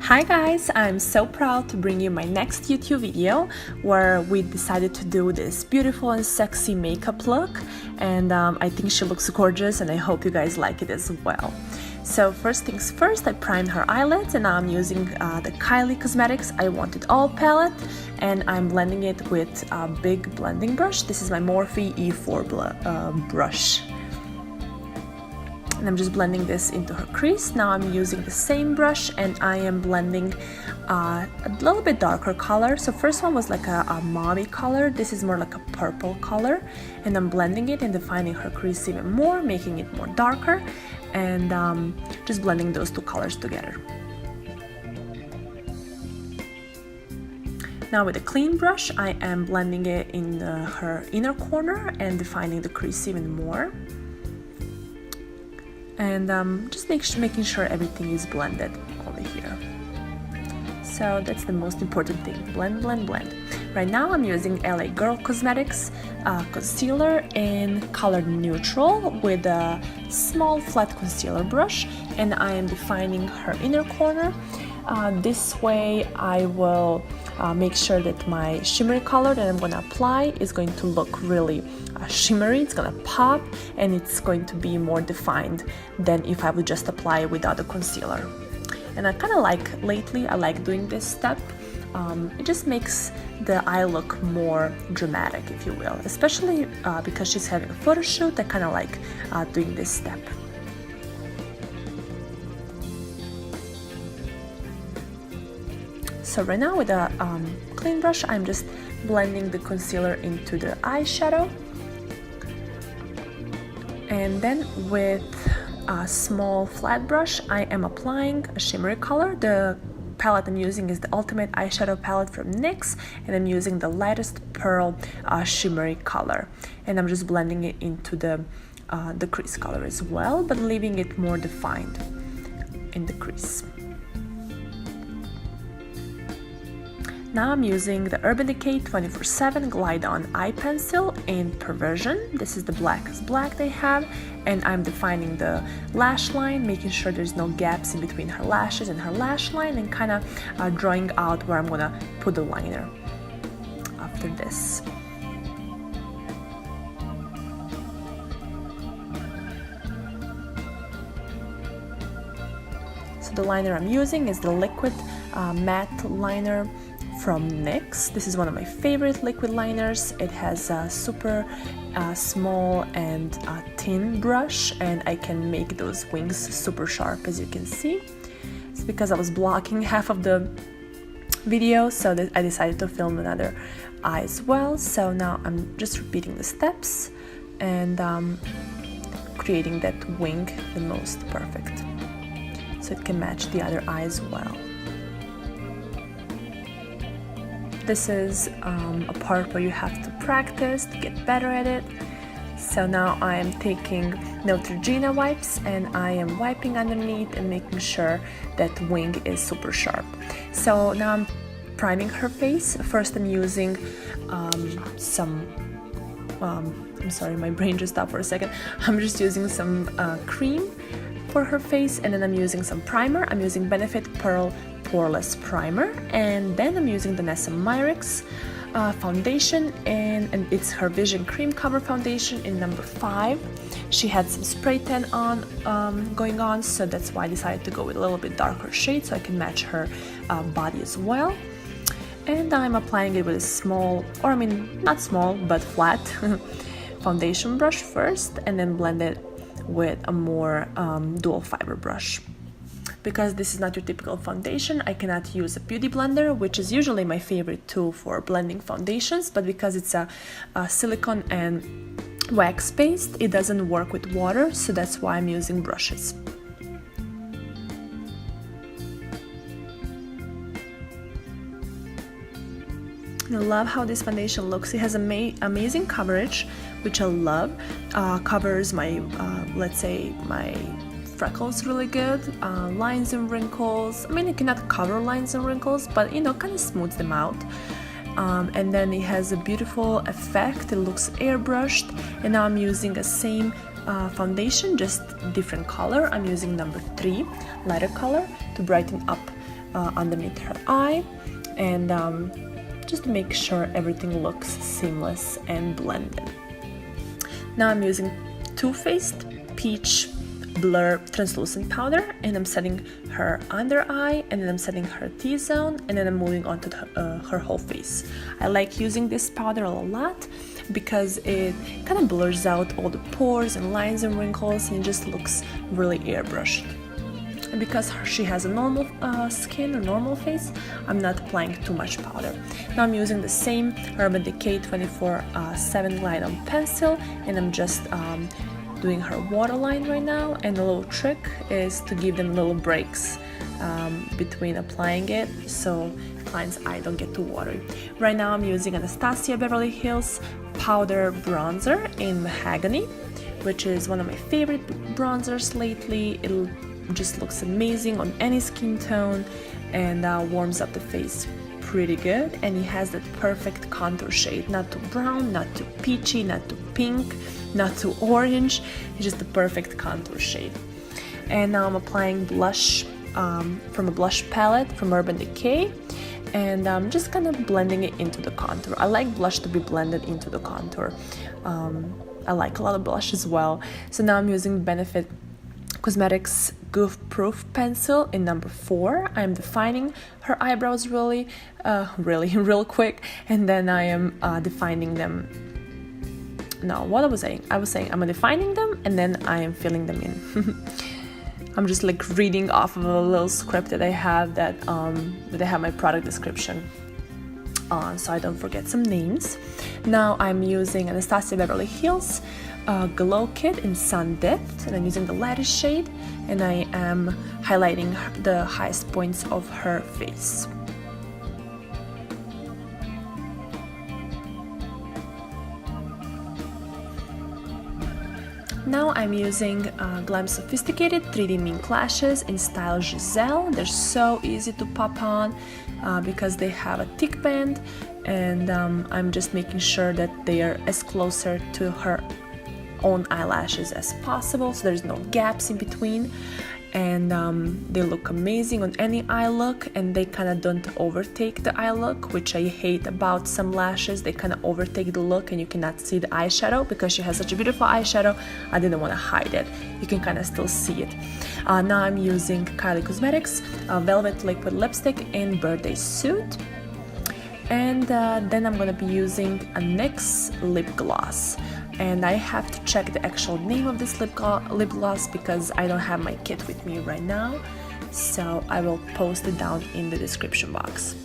Hi guys, I'm so proud to bring you my next YouTube video where we decided to do this beautiful and sexy makeup look, and I think she looks gorgeous and I hope you guys like it as well. So first things first, I primed her eyelids and now I'm using the KYLIE Cosmetics I Want It All palette, and I'm blending it with a big blending brush. This is my Morphe E4 brush. And I'm just blending this into her crease. Now I'm using the same brush and I am blending a little bit darker color. So first one was like a mauve color. This is more like a purple color, and I'm blending it and defining her crease even more, making it more darker, and just blending those two colors together. Now with a clean brush, I am blending it in her inner corner and defining the crease even more. And just making sure everything is blended over here. So that's the most important thing, blend, blend, blend. Right now I'm using LA Girl Cosmetics concealer in color neutral with a small flat concealer brush, and I am defining her inner corner. This way I will make sure that my shimmery color that I'm going to apply is going to look really shimmery. It's going to pop and it's going to be more defined than if I would just apply it without a concealer. And I kind of like, lately I like doing this step. It just makes the eye look more dramatic, if you will, especially because she's having a photo shoot. I kind of like doing this step. So right now with a clean brush, I'm just blending the concealer into the eyeshadow. And then with a small flat brush, I am applying a shimmery color. The palette I'm using is the Ultimate Eyeshadow Palette from NYX, and I'm using the lightest pearl shimmery color. And I'm just blending it into the crease color as well, but leaving it more defined in the crease. Now I'm using the Urban Decay 24/7 Glide On Eye Pencil in Perversion. This is the blackest black they have, and I'm defining the lash line, making sure there's no gaps in between her lashes and her lash line, and kind of drawing out where I'm gonna put the liner after this. So the liner I'm using is the liquid matte liner from NYX. This is one of my favorite liquid liners. It has a super small and thin brush, and I can make those wings super sharp, as you can see. It's because I was blocking half of the video, so that I decided to film another eye as well. So now I'm just repeating the steps and creating that wing the most perfect, so it can match the other eye as well. This is a part where you have to practice to get better at it. So now I am taking Neutrogena wipes and I am wiping underneath and making sure that wing is super sharp. So now I'm priming her face. First I'm using I'm sorry, my brain just stopped for a second. I'm just using some cream for her face, and then I'm using some primer. I'm using Benefit Pearl Poreless Primer, and then I'm using the Nessa Myricks foundation, and it's her Vision Cream Cover Foundation in number 5. She had some spray tan on going on, so that's why I decided to go with a little bit darker shade so I can match her body as well. And I'm applying it with a small, or I mean not small but flat foundation brush first, and then blend it with a more dual fiber brush. Because this is not your typical foundation, I cannot use a beauty blender, which is usually my favorite tool for blending foundations, but because it's a silicone and wax based, it doesn't work with water, so that's why I'm using brushes. I love how this foundation looks. It has amazing coverage, which I love. Covers my, let's say, my freckles really good, lines and wrinkles. I mean, it cannot cover lines and wrinkles, but you know, kind of smooths them out. And then it has a beautiful effect. It looks airbrushed, and now I'm using the same foundation, just different color. I'm using number 3, lighter color, to brighten up underneath her eye, and just to make sure everything looks seamless and blended. Now I'm using Too Faced Peach Blur Translucent Powder, and I'm setting her under eye, and then I'm setting her T-zone, and then I'm moving on to her whole face. I like using this powder a lot because it kind of blurs out all the pores and lines and wrinkles, and it just looks really airbrushed. And because she has a normal skin, a normal face, I'm not applying too much powder. Now I'm using the same Urban Decay 24/7 Glide On pencil, and I'm just doing her waterline right now. And the little trick is to give them little breaks between applying it, so client's eye don't get too watery. Right now I'm using Anastasia Beverly Hills Powder Bronzer in Mahogany, which is one of my favorite bronzers lately. It just looks amazing on any skin tone and warms up the face pretty good, and it has that perfect contour shade, not too brown, not too peachy, not too pink, not too orange. It's just the perfect contour shade. And now I'm applying blush from a blush palette from Urban Decay, and I'm just kind of blending it into the contour. I like blush to be blended into the contour. I like a lot of blush as well. So now I'm using Benefit Cosmetics Goof Proof Pencil in number 4. I'm defining her eyebrows real quick, and then I am defining them. No, what I was saying? I was saying I'm defining them, and then I am filling them in. I'm just like reading off of a little script that I have that I have my product description on, so I don't forget some names. Now I'm using Anastasia Beverly Hills Glow Kit in Sun Depth, and I'm using the lightest shade, and I am highlighting the highest points of her face. Now I'm using Glam Sophisticated 3D Mink Lashes in style Giselle. They're so easy to pop on because they have a thick band, and I'm just making sure that they are as closer to her own eyelashes as possible, so there's no gaps in between, and they look amazing on any eye look, and they kind of don't overtake the eye look, which I hate about some lashes. They kind of overtake the look and you cannot see the eyeshadow. Because she has such a beautiful eyeshadow, I didn't want to hide it. You can kind of still see it. Now I'm using KYLIE Cosmetics Velvet Liquid Lipstick in Birthday Suit, and then I'm going to be using a NYX lip gloss. And I have to check the actual name of this lip gloss because I don't have my kit with me right now, so I will post it down in the description box.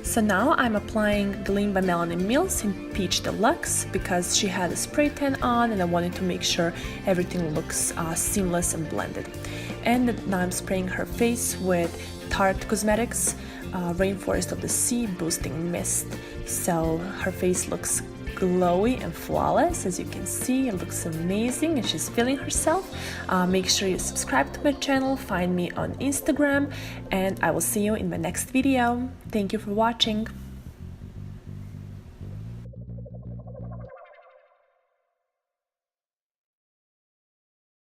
So now I'm applying Gleam by Melanie Mills in Peach Deluxe because she had a spray tan on, and I wanted to make sure everything looks seamless and blended. And now I'm spraying her face with Tarte Cosmetics Rainforest of the Sea Boosting Mist. So her face looks glowy and flawless. As you can see, it looks amazing, and she's feeling herself. Make sure you subscribe to my channel, find me on Instagram, and I will see you in my next video. Thank you for watching.